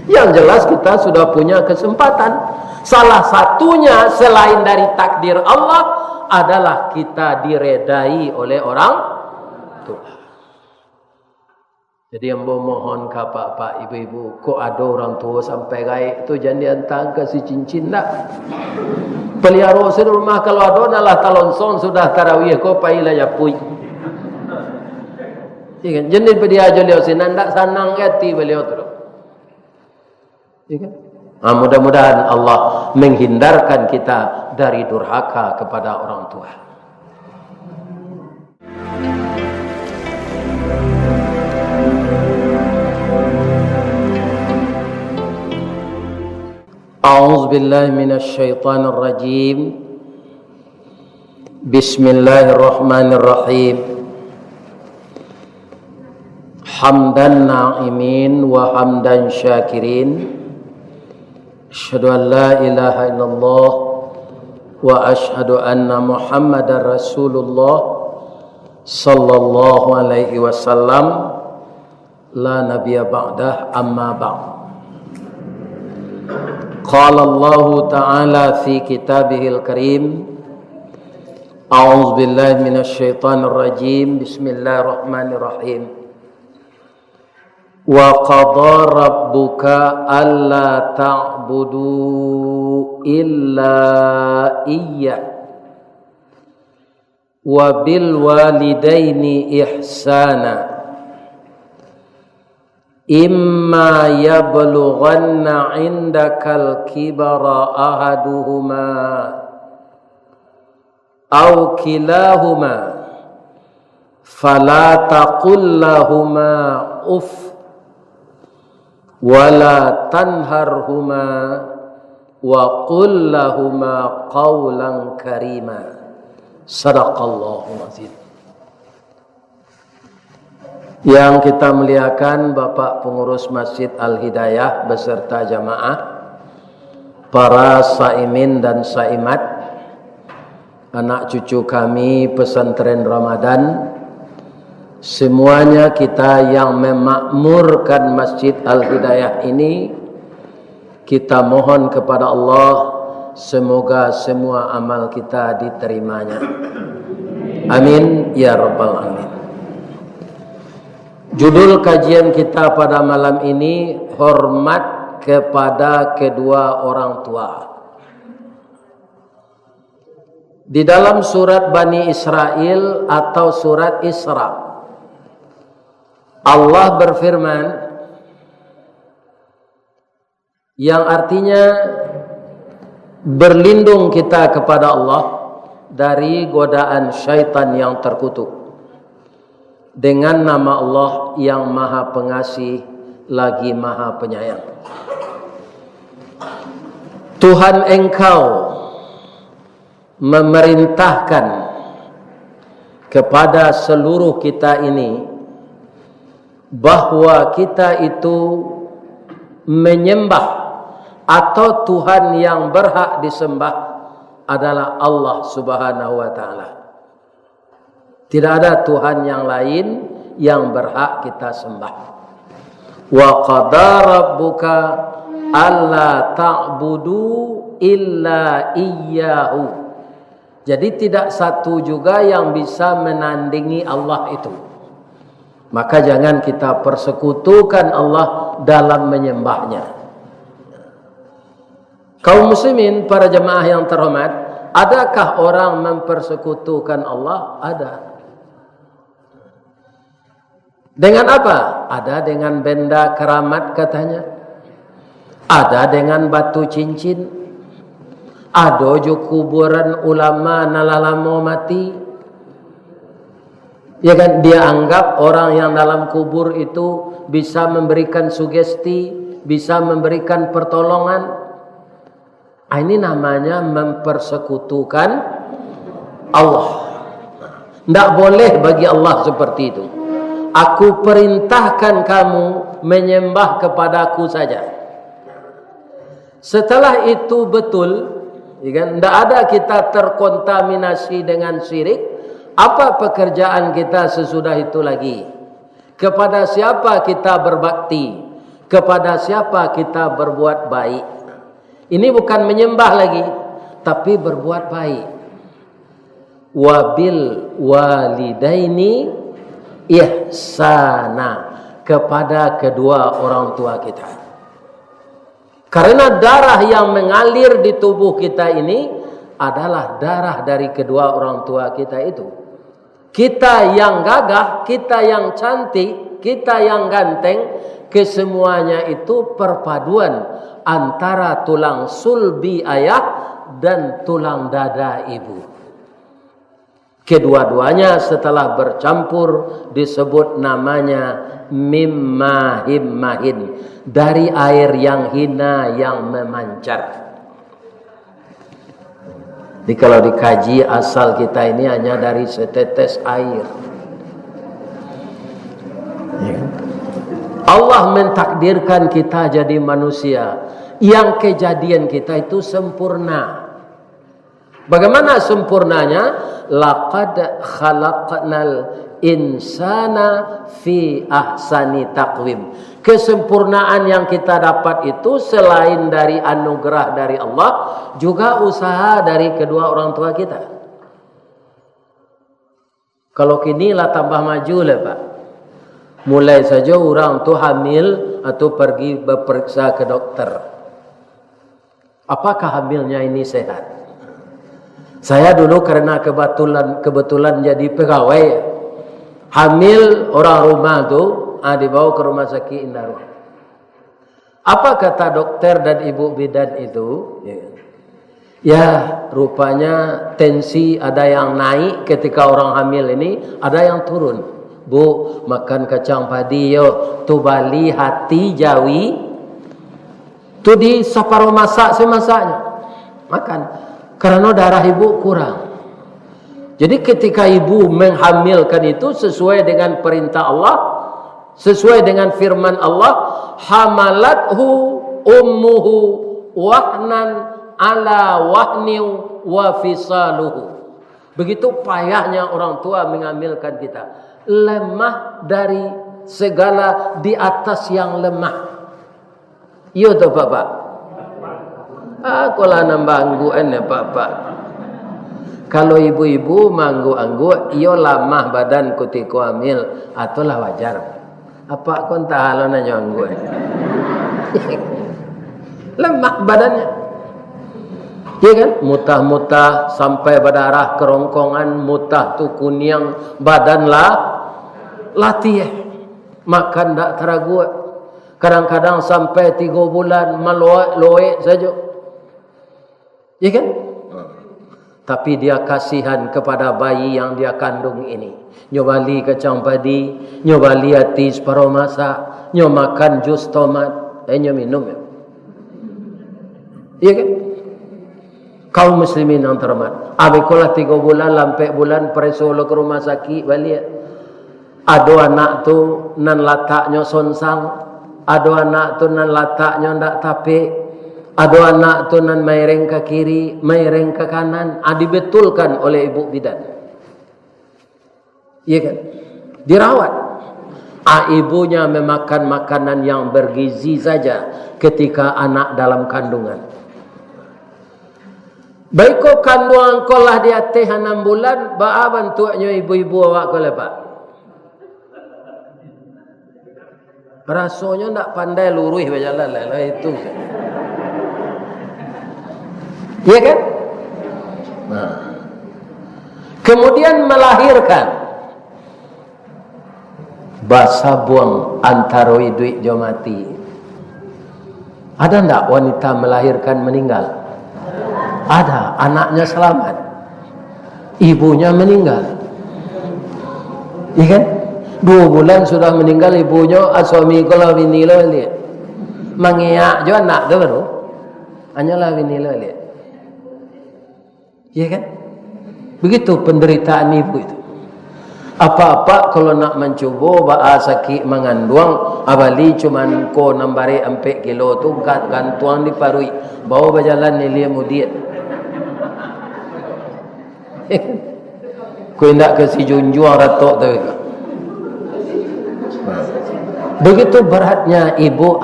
Yang jelas kita sudah punya kesempatan. Salah satunya selain dari takdir Allah adalah kita diredai oleh orang tua. Jadi yang mohon ke pak ibu-ibu, kok ada orang tua sampai gaib tu jangan dihantar kasih cincin dah. Pelihara di rumah kalau ada adalah talonsong sudah tarawih kau pailah ya pui. Ikan jenis dia aja lihat sini ndak sanang hati beliau tu. Ikan. Mudah-mudahan Allah menghindarkan kita dari durhaka kepada orang tua. A'udzu billahi minasy syaithanir rajim. Bismillahirrahmanirrahim. Hamdan na'imin wa hamdan syakirin. Asyhadu an la ilaha illallah wa asyhadu anna Muhammadar Rasulullah sallallahu alaihi wasallam. La nabiyya ba'dah, amma ba'd. Qala Allah Ta'ala fi kitabihil karim. A'udzu billahi minasy syaithanir rajim. Bismillahirrahmanirrahim. Wa qadara rabbuka alla ta'budu illa iyyah wa bil walidaini ihsana. Imma yablughanna 'indakal kibara ahaduhuma aw kilahuma fala taqul lahuma uff wala tanharhuma wa qul lahuma qawlan karima. Sadaqallahu azim. Yang kita muliakan Bapak Pengurus Masjid Al-Hidayah beserta jamaah, para saimin dan saimat, anak cucu kami pesantren Ramadan, semuanya kita yang memakmurkan Masjid Al-Hidayah ini, kita mohon kepada Allah semoga semua amal kita diterimanya. Amin ya rabbal alamin. Judul kajian kita pada malam ini, hormat kepada kedua orang tua. Di dalam surat Bani Israel atau surat Isra, Allah berfirman yang artinya berlindung kita kepada Allah dari godaan syaitan yang terkutuk. Dengan nama Allah yang maha pengasih lagi maha penyayang. Tuhan engkau memerintahkan kepada seluruh kita ini bahwa kita itu menyembah atau Tuhan yang berhak disembah adalah Allah Subhanahu wa ta'ala. Tidak ada Tuhan yang lain yang berhak kita sembah. Wa qadara rabbuka alla ta'budu illa iyyahu. Jadi tidak satu juga yang bisa menandingi Allah itu. Maka jangan kita persekutukan Allah dalam menyembahnya. Kaum muslimin, para jemaah yang terhormat, adakah orang mempersekutukan Allah? Ada. Dengan apa? Ada dengan benda keramat katanya. Ada dengan batu cincin. Ada juga kuburan ulama nalalamo mati. Ya kan, dia anggap orang yang dalam kubur itu bisa memberikan sugesti, bisa memberikan pertolongan. Ini namanya mempersekutukan Allah. Tidak boleh bagi Allah seperti itu. Aku perintahkan kamu menyembah kepadaku saja. Setelah itu betul, tidak ada kita terkontaminasi dengan syirik. Apa pekerjaan kita sesudah itu lagi? Kepada siapa kita berbakti? Kepada siapa kita berbuat baik? Ini bukan menyembah lagi, tapi berbuat baik. Wabil walidaini ihsana, kepada kedua orang tua kita. Karena darah yang mengalir di tubuh kita ini adalah darah dari kedua orang tua kita itu. Kita yang gagah, kita yang cantik, kita yang ganteng, kesemuanya itu perpaduan antara tulang sulbi ayah dan tulang dada ibu. Kedua-duanya setelah bercampur disebut namanya mimmahin, dari air yang hina yang memancar. Jadi kalau dikaji asal kita ini hanya dari setetes air. Ya. Allah mentakdirkan kita jadi manusia yang kejadian kita itu sempurna. Bagaimana sempurnanya? Laqad khalaqnal insana fi ahsani taqwim. Kesempurnaan yang kita dapat itu selain dari anugerah dari Allah, juga usaha dari kedua orang tua kita. Kalau kini lah tambah maju lah Pak. Mulai saja orang tu hamil atau pergi berperiksa ke dokter. Apakah hamilnya ini sehat? Saya dulu karena kebetulan jadi pegawai, hamil orang rumah tu dibawa ke rumah sakit Indarul. Apa kata dokter dan ibu bidan itu? Ya, rupanya tensi ada yang naik ketika orang hamil ini, ada yang turun. Bu, makan kacang padi yo, tu Bali hati Jawi, tu di separuh masak semasaknya makan. Karena darah ibu kurang. Jadi ketika ibu menghamilkan itu sesuai dengan perintah Allah, sesuai dengan firman Allah, hamalathu ummuhu wahnan ala wahni wa fisaluhu. Begitu payahnya orang tua mengambilkan kita. Lemah dari segala di atas yang lemah. Iya toh Bapak? Aku lah nambah angguan ya Pak. Kalau ibu-ibu manggu-anggu, iyo lamah badan ketika hamil, atulah wajar. Apa kon tahalon aja angguan? Lemah badannya. Iya kan? Mutah-mutah sampai berdarah kerongkongan, mutah tu kuning, badan lah latih. Makan tak teragu. Kadang-kadang sampai 3 bulan meloek saja. Ya kan? Tapi dia kasihan kepada bayi yang dia kandung ini. Nyobali kacang padi, nyobali hati separuh masak, nyomakan jus tomat, nyominum. Iya kan? Kaum muslimin yang terhormat. Abikolah 3 bulan, lampai bulan presolo ke rumah sakit balik. Ada anak tu nan lataknya sonsang, ada anak tu nan lataknya ndak tapik. Ada anak tu nan maireng ke kiri, maireng ke kanan, dibetulkan oleh ibu bidan. Iya kan? Dirawat. Ibunya memakan makanan yang bergizi saja ketika anak dalam kandungan. Baik kau kandungan kau lah di atas 6 bulan, ba'a bantunya ibu-ibu awak kau lepak. Rasanya tak pandai lurus berjalan lah itu. Iya kan? Nah. Kemudian melahirkan. Basa buang antara duit jo mati. Ada enggak wanita melahirkan meninggal? Ada, anaknya selamat. Ibunya meninggal. Iya kan? 2 bulan sudah meninggal ibunya, suami kalau vinilo lihat. Mengiak jo anak tu baru. Hanyalah vinilo lihat. Ya kan? Begitu penderitaan ibu itu. Apa-apa kalau nak mencuba ba'a sakit mengandung, abali cuman ko nambari 4 kilo tu gantuan di parui. Bawa berjalan ni dia mudiat. Ko indak ke si junjuang ratok tu. Begitu beratnya ibu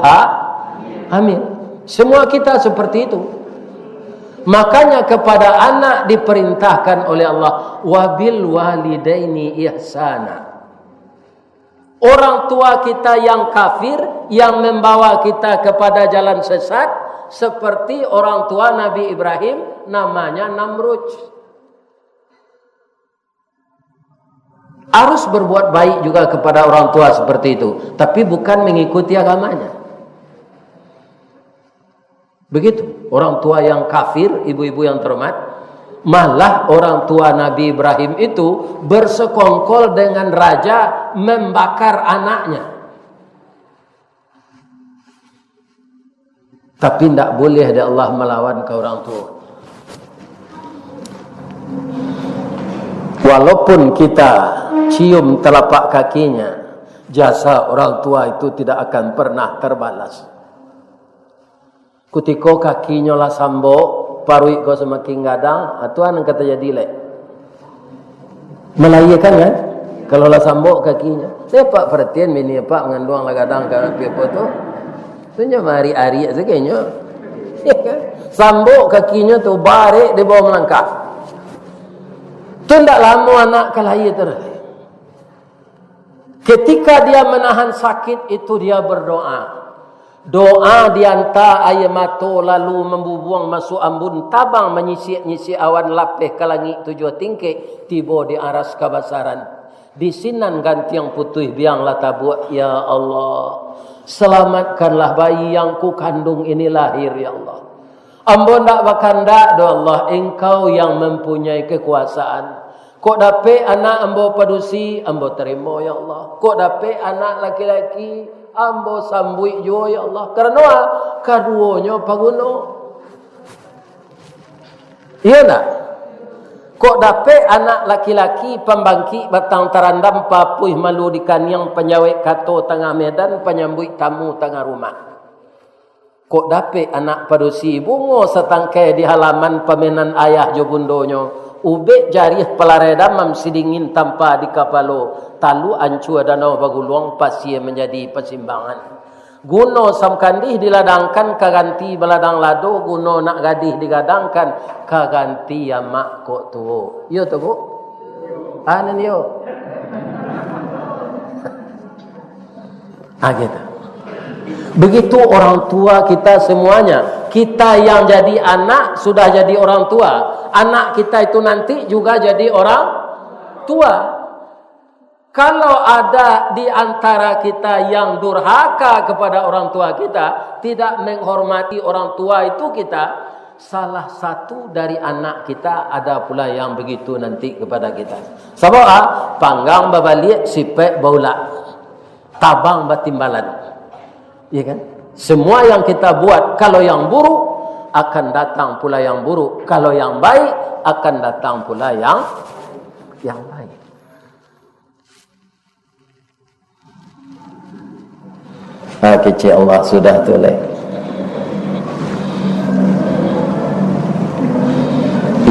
hamil. Semua kita seperti itu. Makanya kepada anak diperintahkan oleh Allah, wabil walidaini ihsana. Orang tua kita yang kafir, yang membawa kita kepada jalan sesat, seperti orang tua Nabi Ibrahim, namanya Namrud. Harus berbuat baik juga kepada orang tua seperti itu, tapi bukan mengikuti agamanya. Begitu, orang tua yang kafir, ibu-ibu yang terhormat, malah orang tua Nabi Ibrahim itu bersekongkol dengan raja membakar anaknya. Tapi tidak boleh ada Allah melawan ke orang tua. Walaupun kita cium telapak kakinya, jasa orang tua itu tidak akan pernah terbalas. Kutiko kakinya lah sambo, parui kau semakin gadang, atuan yang kata jadi lek. Melayakan kan? Kalau lah sambo kakinya. Saya pak perhatian ini pak mengandung lah gadang ke apa tu? Tunya mari-ari sekenya. Ya kan? Sambo kakinya tu barik di bawah melangkah. Tu ndak lama anak kelahi terus. Ketika dia menahan sakit itu dia berdoa. Doa dianta air mata lalu membubuang masuk ambun tabang menyisik-nyisik awan lapeh ke langit tujuh tingkik tiba di aras kabasaran di sinan gantiang putih biang latabu. Ya Allah, selamatkanlah bayi yang ku kandung ini lahir ya Allah. Ambo ndak bakanda do Allah, engkau yang mempunyai kekuasaan. Kok dapat anak ambo padusi, ambo terima ya Allah. Kok dapat anak laki-laki, ambo sambui jo ya Allah. Karena keduanya paguno. Iya tak? Kok dapat anak laki-laki pembangki batang terandam papuih malu di kanyang penyawek kato tengah medan penyambut tamu tengah rumah. Kok dapat anak padusi bungo setangkai di halaman pamenan ayah jo bundonyo. Ubek jari pelareda memsidingin tanpa di kapalo. Talu ancu danau bagulung pasie menjadi persimbangan. Guno samkandih diladangkan kaganti beladang lado. Guno nak gadih digadangkan kaganti ya mak kok tuo. Yo tu bu? Anan yo. Gitu. Begitu orang tua kita semuanya. Kita yang jadi anak sudah jadi orang tua. Anak kita itu nanti juga jadi orang tua. Kalau ada di antara kita yang durhaka kepada orang tua kita, tidak menghormati orang tua itu kita, salah satu dari anak kita ada pula yang begitu nanti kepada kita. Sebab panggang babalik sipek baulak, tabang batimbalan. Ya kan? Semua yang kita buat, kalau yang buruk akan datang pula yang buruk, kalau yang baik akan datang pula yang baik. Kecil Allah sudah tulis.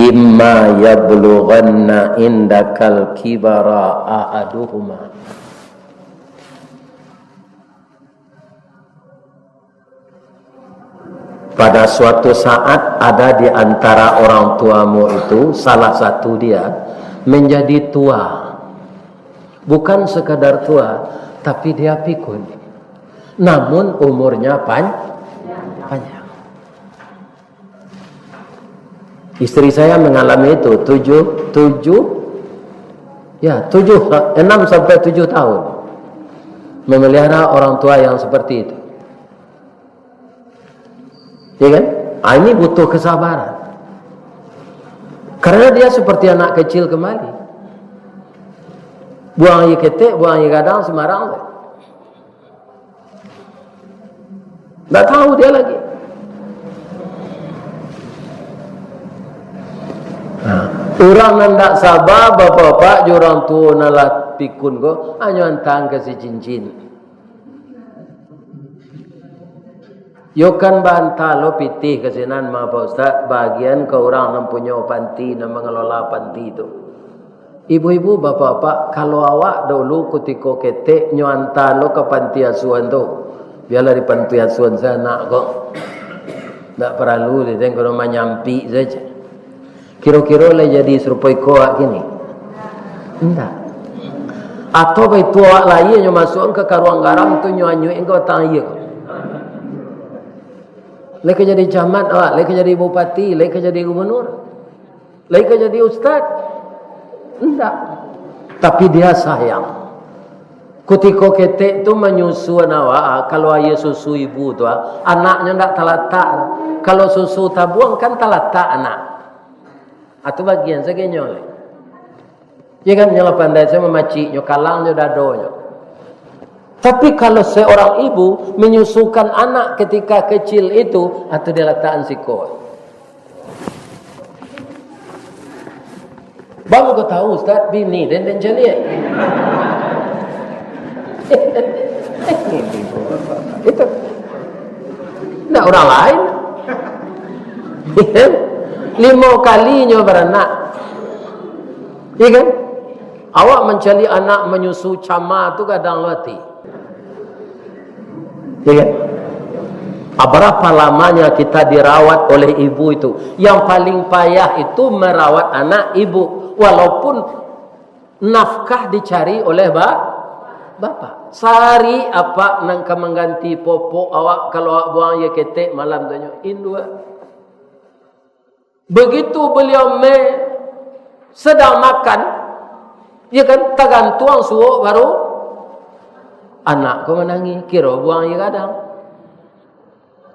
Imma yablughanna indakal kibara ahaduhuma. Pada suatu saat ada di antara orang tuamu itu, salah satu dia menjadi tua. Bukan sekadar tua, tapi dia pikun. Namun umurnya panjang. Istri saya mengalami itu 6 sampai 7 tahun memelihara orang tua yang seperti itu. Ya kan? Ini butuh kesabaran. Karena dia seperti anak kecil kembali. Buang air ketek, buang air gadang sembarang. Tak tahu dia lagi. Orang nandak sabar bapak-bapak jurang tu nalat pikun ko hanya antang kasih cincin. Yo kan bantah lo pitih kesinan ma Pak Ustaz bagian ke orang yang punya panti, yang mengelola panti itu. Ibu-ibu, bapak-bapak, kalau awak dulu ketika ketek nyuantan lo ke panti asuhan tu, biarlah di panti asuhan sana kok. Tak perlu dia kalau menyampi saja. Kira-kira lah jadi serupai koak gini. Enggak. Atau begitu awak lain yang masuk ke karuang garam tu nyuan-nyuan engkau tanya. Leka jadi camat awak, leka jadi bupati, leka jadi gubernur, leka jadi ustaz. Enggak. Tapi dia sayang. Ketika ketek tu menyusu awak, kalau ayah susu ibu tu, anaknya enggak terletak. Kalau susu tabuang kan terletak anak. Atau bagian segenya oleh. Ya kan nyala pandai saya memaci, nyokalang nyodadonya. Tapi kalau seorang ibu menyusukan anak ketika kecil itu, atau dia letakkan sikot. Baru kau tahu Ustaz, bini dan jenis. Itu. Tidak orang lain. 5 kalinya beranak. Iya kan? Awak mencari anak menyusu cama tu kadang lati. Iya kan? Berapa lamanya kita dirawat oleh ibu itu? Yang paling payah itu merawat anak ibu. Walaupun nafkah dicari oleh bapak. Sehari apa nangka mengganti popok awak kalau awak buang ya ketek malam tanya. Indua. Begitu beliau sedang makan, ya kan tergantung suuk baru anak kau menangi kira buang ya kadang.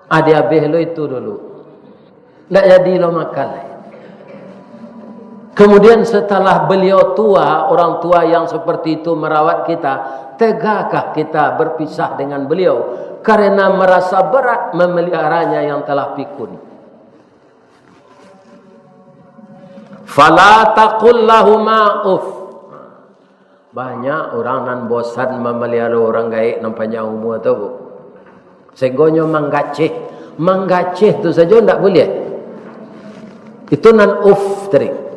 Ada habis lo itu dulu. Tak jadi lo makan. Kemudian setelah beliau tua, orang tua yang seperti itu merawat kita, tegakah kita berpisah dengan beliau karena merasa berat memeliharanya yang telah pikun? Fala taqul lahuma uff. Banyak orang nan bosan memelihara orang gaib nampaknya umur tu. Segonyo menggaceh tu saja tidak boleh. Itu nan uff tadi.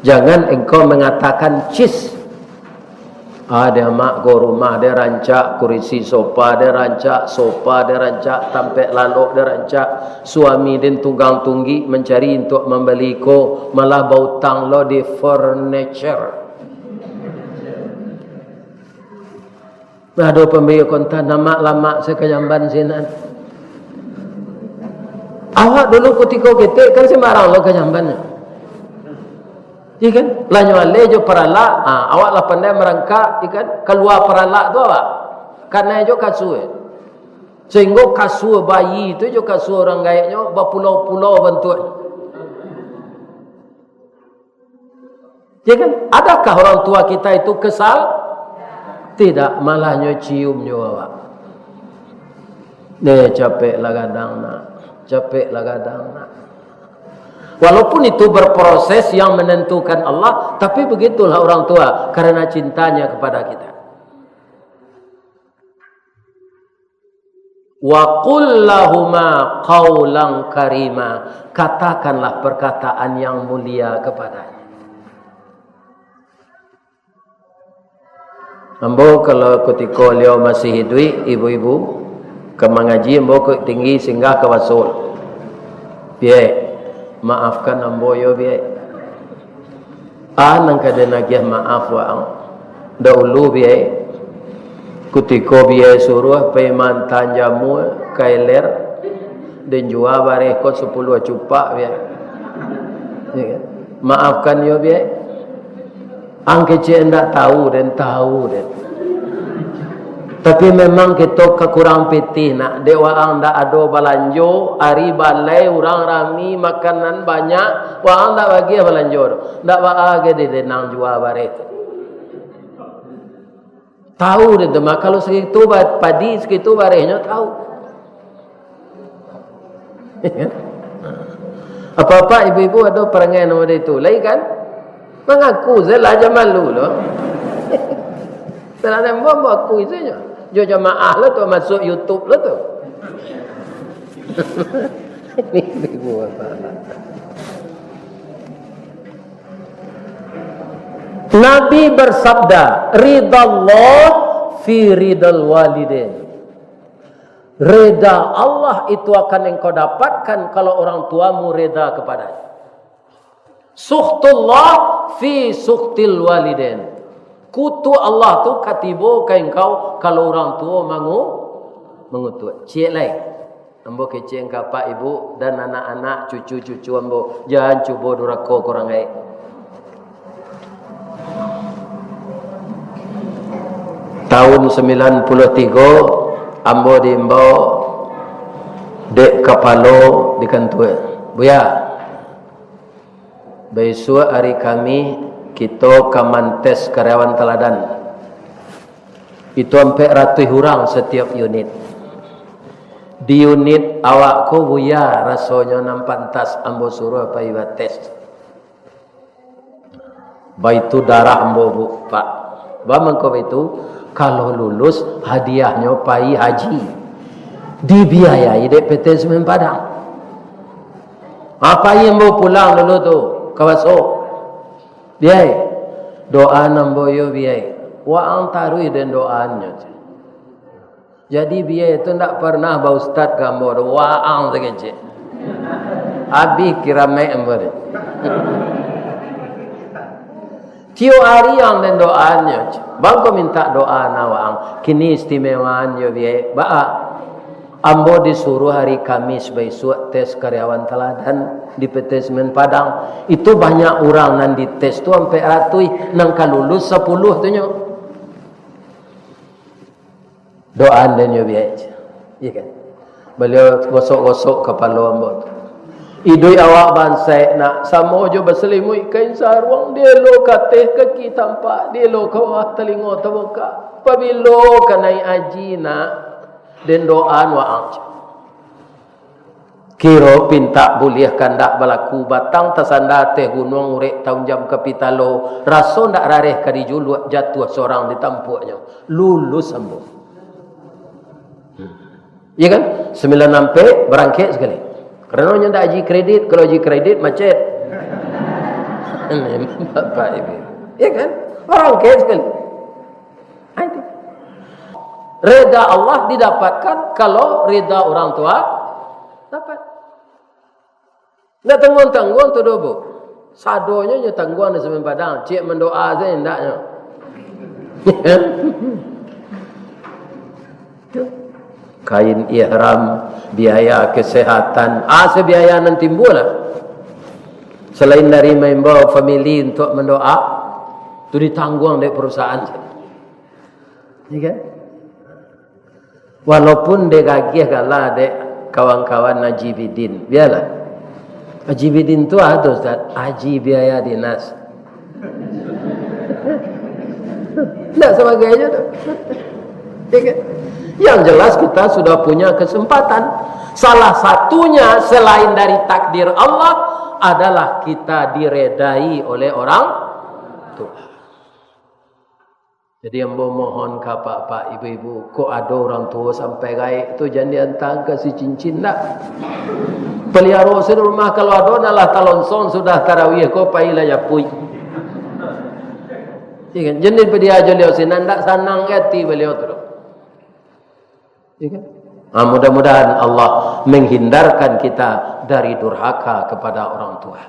Jangan engkau mengatakan cis. Dia mak go rumah dia rancak kurisi sofa, dia rancak tampek lalok, dia rancak suami din tunggang tunggi mencari untuk membeli ko malah bau tang lo di furniture. Ada pembeli kontan nama lama saya kejamban sinan. Awak dulu ketika ketek kan sembarang lo kejambannya. Iya kan? Lanyo alejo parala, awak lah pandai merangkak, ikan keluar parala tu awak. Karena jo kasue. Sehingga kasue bayi itu jo kasue orang gaiknya berpulau-pulau bentuk. Iya kan? Adakah orang tua kita itu kesal? Tidak, malahnya ciumnya awak. Capek lah kadang nak. Walaupun itu berproses yang menentukan Allah, tapi begitulah orang tua karena cintanya kepada kita. Wa qul lahuma qawlan karima, katakanlah perkataan yang mulia kepadanya. Ambo kalau ketika beliau masih hidup, ibu-ibu ke mengaji, ambo tinggi singgah ke wasul. Biar maafkan ambo yo biar. Nang kada nagiah maaf waang. Dahulu biar. Ketika biar suruh payman tanjamu kailer dan jual bareh ko 10 cupak biar. Maafkan yo biar. Ang kecil ndak tahu dan. Tapi memang kita kekurang pitih nak. Dewa ang ndak ada balanjo, hari balai orang rami makanan banyak, wang ndak bagi balanjo. Ndak bagi de nang jual bare. Tahu de mak kalau segitu padi segitu barehnya tahu. Apa-apa ibu-ibu ada perangai nama itu. Lain kan? Mengaku saya aja malu loh. Setelah nampak aku saja. Jo jamaah lah tu masuk YouTube lah tu. Ini ibu apa? Nabi bersabda, ridallah fi ridal walidain. Reda Allah itu akan engkau dapatkan kalau orang tuamu reda kepadanya. Sukhtullah fi sukhtil walidain. Kutu Allah tu katibo ke engkau kalau orang tua mengutuk. Cik lain. Ambo kecil kapa ibu dan anak-anak cucu-cucu ambo. Jangan cuba duraka korang ai. Tahun 93 ambo diimbau dek kapalo di kantor. Buya. Besok hari kami kita kamantes karyawan teladan. Itu sampai ratus orang setiap unit. Di unit awakku buya rasanya nampantas ambo suruh apa iba tes. Baitu darah ambo bu pak. Bamang kau itu kalau lulus hadiahnya pai haji. Dibiayai dek PT Semen Padang. Apa yang mau pulang dulu tu kawaso. Biaya doa nambo yo biaya. Wa antarui dan doanya. Jadi biaya itu tak pernah bau ustaz gambar waang sekecil. Abi kira mai ambar. Tio hari yang dan doanya. Bang ko minta doa na waang. Kini istimewaan yo biaya. Ba ambo disuruh hari Kamis besok tes karyawan teladan di PT Semen Padang. Itu banyak orang nan dites tu sampai ratui nang kalulus 10 tu nyo. Doa dan yo biaya. Iya kan? Beliau gosok-gosok kepala ambo. Idui awak bansai nak samo jo berselimut kain sarung dia lo kateh kaki tampak dia lo kawah telinga terbuka. Pabilo kanai aji nak den doan waang. Kiro pinta boleh kandak balaku batang tasanda teh gunung urek tahun jam kapitalo raso ndak rareh kadi julu jatuh seorang di tampuknya. Lulus ambo. Iya kan? 9 sampai berangkat sekali. Kerana nya ndak haji kredit, kalau haji kredit macet. Bapak ibu. Iya kan? Berangkat sekali. Itu. Reda Allah didapatkan kalau reda orang tua dapat. Ndak tanggung-tanggung tu dobo. Sadonya nya tangguan di Semen Padang, cik mendoa saja ndaknya. Kain ihram, biaya kesehatan, sebiaya nanti timbul lah. Selain dari membawa family untuk mendoa, itu ditanggung oleh perusahaan. Ya kan? Walaupun dia gagih kalah dek kawan-kawan Najibidin, biarlah. Najibidin tu ada Ustaz, haji biaya dinas. Tak sebagainya tu. Ya kan? Yang jelas kita sudah punya kesempatan. Salah satunya selain dari takdir Allah adalah kita diredai oleh orang tua. Jadi yang mohon ke pak ibu-ibu, kok ada orang tua sampai gaib tu jangan dihantar kasih cincin tak. Pelihara di rumah kalau ada nalah talonson sudah tarawih kau pailah yapui. Jadi dia beliau sinan tak sanang hati beliau tu. Mudah-mudahan Allah menghindarkan kita dari durhaka kepada orang tua.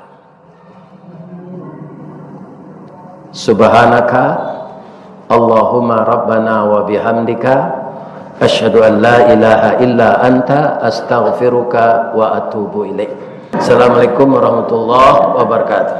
Subhanaka Allahumma rabbana wa bihamdika asyhadu an la ilaha illa anta astaghfiruka wa atubu ilaik. Assalamualaikum warahmatullahi wabarakatuh.